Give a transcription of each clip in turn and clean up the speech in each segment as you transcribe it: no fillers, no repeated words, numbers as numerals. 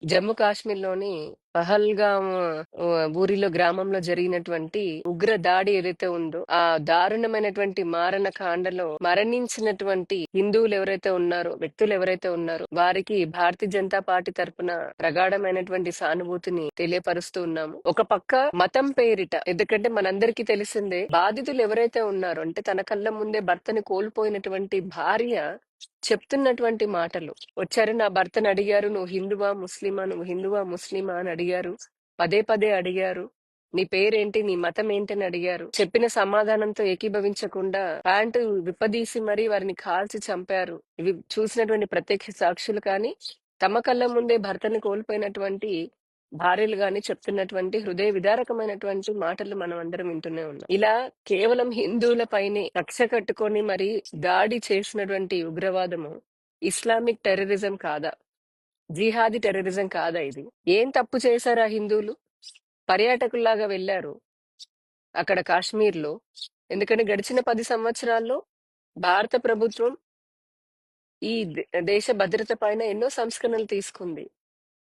జమ్మూ కాశ్మీర్‌లోని పహల్గామ్ ఊరిలో గ్రామంలో జరిగినటువంటి ఉగ్ర దాడి ఏదైతే ఉందో, ఆ దారుణమైనటువంటి మారణకాండలో మరణించినటువంటి హిందువులు ఎవరైతే ఉన్నారో, వ్యక్తులు ఎవరైతే ఉన్నారో, వారికి భారతీయ జనతా పార్టీ తరపున ప్రగాఢమైనటువంటి సానుభూతిని తెలియపరుస్తూ ఉన్నాము. ఒక పక్క మతం పేరిట, ఎందుకంటే మనందరికీ తెలిసిందే, బాధితులు ఎవరైతే ఉన్నారో, అంటే తన కళ్ళ ముందే భర్తని కోల్పోయినటువంటి భార్య చెప్తున్నటువంటి మాటలు. వచ్చారు, నా భర్తను అడిగారు, నువ్వు హిందువా ముస్లిమా, నువ్వు హిందువా ముస్లిమా అని అడిగారు. పదే పదే అడిగారు. నీ పేరేంటి, నీ మతం ఏంటని అడిగారు. చెప్పిన సమాధానంతో ఏకీభవించకుండా ప్యాంటు విప్పదీసి మరీ వారిని కాల్చి చంపారు. ఇవి చూసినటువంటి ప్రత్యక్ష సాక్షులు కానీ, తమ కళ్ళ ముందే భర్తని కోల్పోయినటువంటి భార్యలు గాని చెప్తున్నటువంటి హృదయ విదారకమైనటువంటి మాటలు మనం అందరం వింటూనే ఉన్నాం. ఇలా కేవలం హిందువుల పైనే కక్ష కట్టుకొని మరి దాడి చేసినటువంటి ఉగ్రవాదము ఇస్లామిక్ టెర్రరిజం కాదా? జిహాదీ టెర్రరిజం కాదా ఇది? ఏం తప్పు చేశారు ఆ హిందువులు? పర్యాటకుల్లాగా వెళ్లారు అక్కడ కాశ్మీర్‌లో. ఎందుకంటే గడిచిన 10 సంవత్సరాల్లో భారత ప్రభుత్వం ఈ దేశ భద్రత పైన ఎన్నో సంస్కరణలు తీసుకుంది.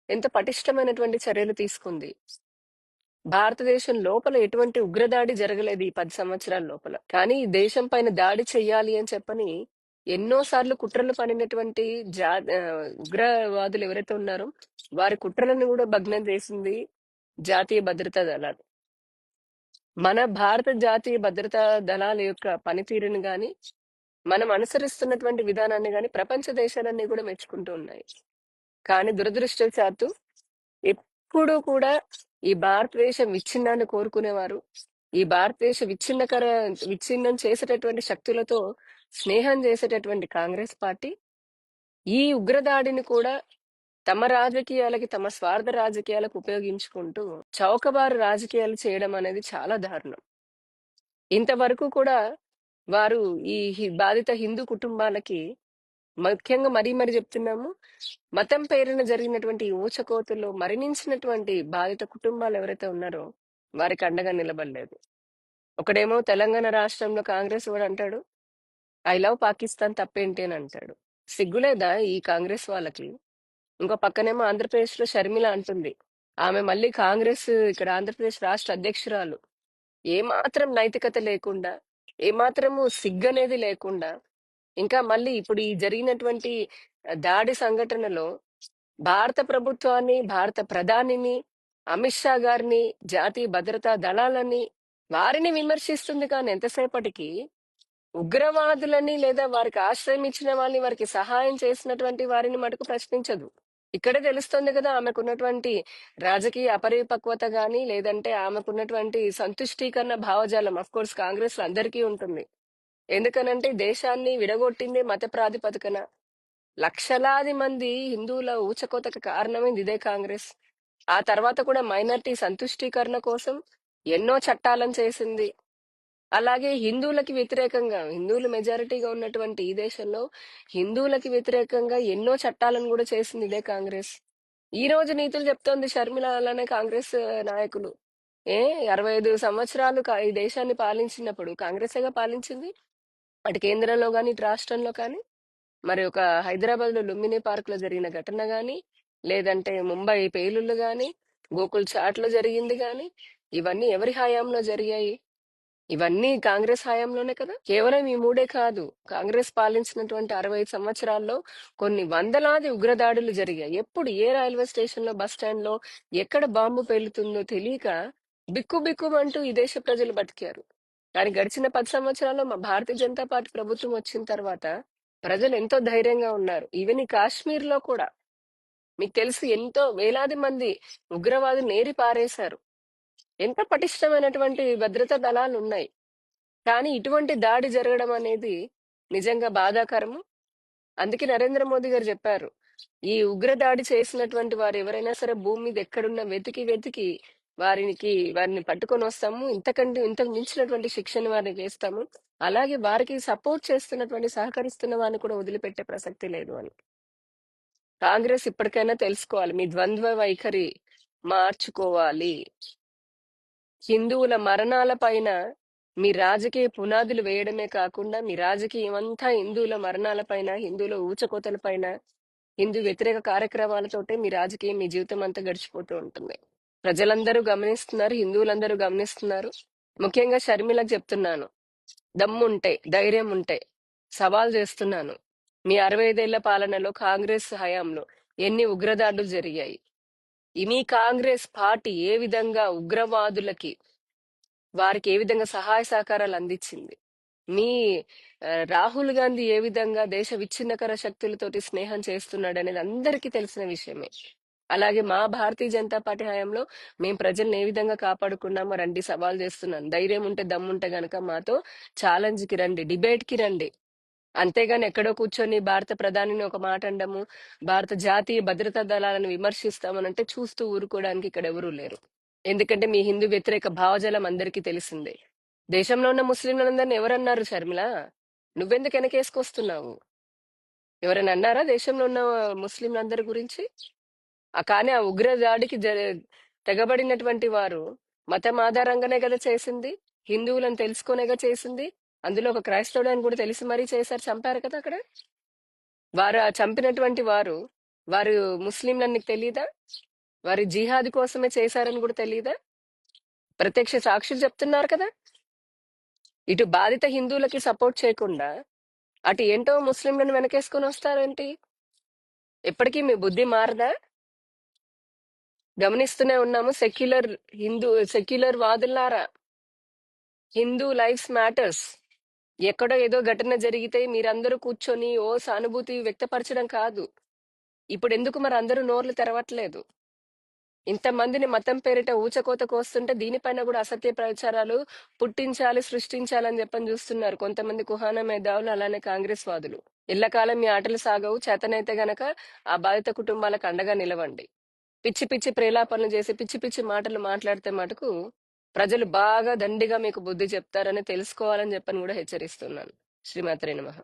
ఎంతో పటిష్టమైనటువంటి చర్యలు తీసుకుంది. భారతదేశం లోపల ఎటువంటి ఉగ్రదాడి జరగలేదు ఈ 10 సంవత్సరాల లోపల. కానీ ఈ దేశం పైన దాడి చెయ్యాలి అని చెప్పని ఎన్నో సార్లు కుట్రలు పన్నినటువంటి ఉగ్రవాదులు ఎవరైతే ఉన్నారో వారి కుట్రలను కూడా భగ్నం చేసింది జాతీయ భద్రతా దళాలు. మన భారత జాతీయ భద్రతా దళాల యొక్క పనితీరుని గాని, మనం అనుసరిస్తున్నటువంటి విధానాన్ని గాని ప్రపంచ దేశాలన్నీ కూడా మెచ్చుకుంటూ ఉన్నాయి. కానీ దురదృష్టవశాత్తు ఎప్పుడూ కూడా ఈ భారతదేశం విచ్ఛిన్నాన్ని కోరుకునేవారు, ఈ భారతదేశ విచ్ఛిన్నం చేసేటటువంటి శక్తులతో స్నేహం చేసేటటువంటి కాంగ్రెస్ పార్టీ ఈ ఉగ్రదాడిని కూడా తమ రాజకీయాలకి, తమ స్వార్థ రాజకీయాలకు ఉపయోగించుకుంటూ చౌకబారు రాజకీయాలు చేయడం అనేది చాలా దారుణం. ఇంతవరకు కూడా వారు ఈ బాధిత హిందూ కుటుంబాలకి, ముఖ్యంగా మరీ చెప్తున్నాము, మతం పేరున జరిగినటువంటి ఈ ఊచకోతల్లో మరణించినటువంటి బాధిత కుటుంబాలు ఎవరైతే ఉన్నారో వారికి అండగా నిలబడలేదు. ఒకడేమో తెలంగాణ రాష్ట్రంలో కాంగ్రెస్ వాడు అంటాడు, ఐ లవ్ పాకిస్తాన్ తప్పేంటి అని అంటాడు. సిగ్గులేదా ఈ కాంగ్రెస్ వాళ్ళకి? ఇంకో పక్కనేమో ఆంధ్రప్రదేశ్ లో షర్మిల అంటుంది, ఆమె మళ్ళీ కాంగ్రెస్ ఇక్కడ ఆంధ్రప్రదేశ్ రాష్ట్ర అధ్యక్షురాలు. ఏమాత్రం నైతికత లేకుండా, ఏమాత్రము సిగ్గనేది లేకుండా, ఇంకా మళ్ళీ ఇప్పుడు ఈ జరిగినటువంటి దాడి సంఘటనలో భారత ప్రభుత్వాన్ని, భారత ప్రధానిని, అమిత్ షా గారిని, జాతీయ భద్రతా దళాలని, వారిని విమర్శిస్తుంది. కానీ ఎంతసేపటికి ఉగ్రవాదులని లేదా వారికి ఆశ్రయం ఇచ్చిన వాళ్ళని, వారికి సహాయం చేసినటువంటి వారిని మటుకు ప్రశ్నించదు. ఇక్కడే తెలుస్తుంది కదా ఆమెకున్నటువంటి రాజకీయ అపరిపక్వత గాని, లేదంటే ఆమెకున్నటువంటి సంతుష్టీకరణ భావజాలం. అఫ్ కోర్స్ కాంగ్రెస్ లో అందరికీ ఉంటుంది. ఎందుకనంటే దేశాన్ని విడగొట్టిందే మత ప్రాతిపదికన. లక్షలాది మంది హిందువుల ఊచకోతకు కారణమైంది ఇదే కాంగ్రెస్. ఆ తర్వాత కూడా మైనారిటీ సంతుష్టీకరణ కోసం ఎన్నో చట్టాలను చేసింది. అలాగే హిందువులకి వ్యతిరేకంగా, హిందువులు మెజారిటీగా ఉన్నటువంటి ఈ దేశంలో హిందువులకి వ్యతిరేకంగా ఎన్నో చట్టాలను కూడా చేసింది ఇదే కాంగ్రెస్. ఈ రోజు నీతులు చెప్తోంది షర్మిల అలానే కాంగ్రెస్ నాయకులు. 65 సంవత్సరాలు ఈ దేశాన్ని పాలించినప్పుడు కాంగ్రెసేగా పాలించింది. అటు కేంద్రంలో కానీ, ఇటు రాష్ట్రంలో కానీ. మరి ఒక హైదరాబాద్ లో లుంబిని పార్క్ లో జరిగిన ఘటన గాని, లేదంటే ముంబై పేలుళ్లు గాని, గోకుల్ చాట్ లో జరిగింది గాని, ఇవన్నీ ఎవరి హయాంలో జరిగాయి? ఇవన్నీ కాంగ్రెస్ హయాంలోనే కదా. కేవలం ఈ మూడే కాదు, కాంగ్రెస్ పాలించినటువంటి 65 సంవత్సరాల్లో కొన్ని వందలాది ఉగ్రదాడులు జరిగాయి. ఎప్పుడు ఏ రైల్వే స్టేషన్ లో, బస్ స్టాండ్ లో ఎక్కడ బాంబు పేలుతుందో తెలియక బిక్కుబిక్కుమంటూ ఈ దేశ ప్రజలు బతికారు. కానీ గడిచిన 10 సంవత్సరాల్లో మా భారతీయ జనతా పార్టీ ప్రభుత్వం వచ్చిన తర్వాత ప్రజలు ఎంతో ధైర్యంగా ఉన్నారు. ఈవెన్ ఈ కాశ్మీర్ లో కూడా మీకు తెలుసు, ఎంతో వేలాది మంది ఉగ్రవాదులు నేరి పారేశారు. ఎంత పటిష్టమైనటువంటి భద్రతా దళాలు ఉన్నాయి. కానీ ఇటువంటి దాడి జరగడం అనేది నిజంగా బాధాకరము. అందుకే నరేంద్ర మోదీ గారు చెప్పారు, ఈ ఉగ్ర దాడి చేసినటువంటి వారు ఎవరైనా సరే భూమి మీద ఎక్కడున్నా వెతికి వారిని పట్టుకొని వస్తాము, ఇంతకు మించినటువంటి శిక్షణ వారిని చేస్తాము, అలాగే వారికి సపోర్ట్ చేస్తున్నటువంటి, సహకరిస్తున్న వారిని కూడా వదిలిపెట్టే ప్రసక్తి లేదు అని. కాంగ్రెస్ ఇప్పటికైనా తెలుసుకోవాలి, మీ ద్వంద్వ వైఖరి మార్చుకోవాలి. హిందువుల మరణాల పైన మీ రాజకీయ పునాదులు వేయడమే కాకుండా, మీ రాజకీయం అంతా హిందువుల మరణాల పైన, హిందువుల ఊచకోతల పైన హిందూ వ్యతిరేక కార్యక్రమాలతోటే మీ రాజకీయం, మీ జీవితం అంతా గడిచిపోతూ ఉంటుంది. ప్రజలందరూ గమనిస్తున్నారు, హిందువులందరూ గమనిస్తున్నారు. ముఖ్యంగా షర్మిలకు చెప్తున్నాను, దమ్ముంటే, ధైర్యం ఉంటే సవాల్ చేస్తున్నాను. మీ 65 ఏళ్ల పాలనలో కాంగ్రెస్ హయాంలో ఎన్ని ఉగ్రదాడులు జరిగాయి? మీ కాంగ్రెస్ పార్టీ ఏ విధంగా ఉగ్రవాదులకి, వారికి ఏ విధంగా సహాయ సహకారాలు అందించింది? మీ రాహుల్ గాంధీ ఏ విధంగా దేశ విచ్ఛిన్నకర శక్తులతోటి స్నేహం చేస్తున్నాడు అనేది అందరికీ తెలిసిన విషయమే. అలాగే మా భారతీయ జనతా పార్టీ హయాంలో మేము ప్రజల్ని ఏ విధంగా కాపాడుకున్నామో రండి, సవాల్ చేస్తున్నాను. ధైర్యం ఉంటే, దమ్ముంటే గనక మాతో ఛాలెంజ్ కి రండి, డిబేట్ కి రండి. అంతేగాని ఎక్కడో కూర్చొని భారత ప్రధానిని ఒక మాట అనడము, భారత జాతీయ భద్రతా దళాలను విమర్శిస్తామనంటే చూస్తూ ఊరుకోవడానికి ఇక్కడ ఎవరూ లేరు. ఎందుకంటే మీ హిందూ వ్యతిరేక భావజాలం అందరికీ తెలిసిందే. దేశంలో ఉన్న ముస్లింలందరినీ ఎవరన్నారు షర్మిల? నువ్వెందుకు వెనకేసుకొస్తున్నావు? ఎవరైనా అన్నారా దేశంలో ఉన్న ముస్లింలందరి గురించి? కానీ ఆ ఉగ్ర దాడికి తెగబడినటువంటి వారు మతం ఆధారంగానే కదా చేసింది, హిందువులను తెలుసుకునేగా చేసింది. అందులో ఒక క్రైస్తవుడని కూడా తెలిసి మరీ చేశారు, చంపారు కదా అక్కడ. వారు చంపినటువంటి వారు ముస్లింలని నీకు తెలీదా? వారి జిహాద్ కోసమే చేశారని కూడా తెలీదా? ప్రత్యక్ష సాక్షులు చెప్తున్నారు కదా. ఇటు బాధిత హిందువులకి సపోర్ట్ చేయకుండా అటు ఏంటో ముస్లింలను వెనకేసుకొని వస్తారేంటి? ఎప్పటికీ మీ బుద్ధి మారదా? గమనిస్తూనే ఉన్నాము. సెక్యులర్ వాదులారా, హిందూ లైఫ్స్ మ్యాటర్స్. ఎక్కడో ఏదో ఘటన జరిగితే మీరందరూ కూర్చొని ఓ సానుభూతి వ్యక్తపరచడం కాదు. ఇప్పుడు ఎందుకు మరి అందరూ నోర్లు తెరవట్లేదు? ఇంతమందిని మతం పేరిట ఊచకోత కోస్తుంటే దీనిపైన కూడా అసత్య ప్రచారాలు పుట్టించాలి, సృష్టించాలని చెప్పని చూస్తున్నారు కొంతమంది కుహాన మేధావులు, అలానే కాంగ్రెస్ వాదులు. ఎల్లకాలం మీ ఆటలు సాగవు. చేతనైతే గనక ఆ బాధిత కుటుంబాలకు అండగా నిలవండి. పిచ్చి పిచ్చి ప్రేలాపనలు చేసి పిచ్చి పిచ్చి మాటలు మాట్లాడితే మటుకు ప్రజలు బాగా దండిగా మీకు బుద్ధి చెప్తారని తెలుసుకోవాలని చెప్పని కూడా హెచ్చరిస్తున్నాను. శ్రీమాత్రే నమః.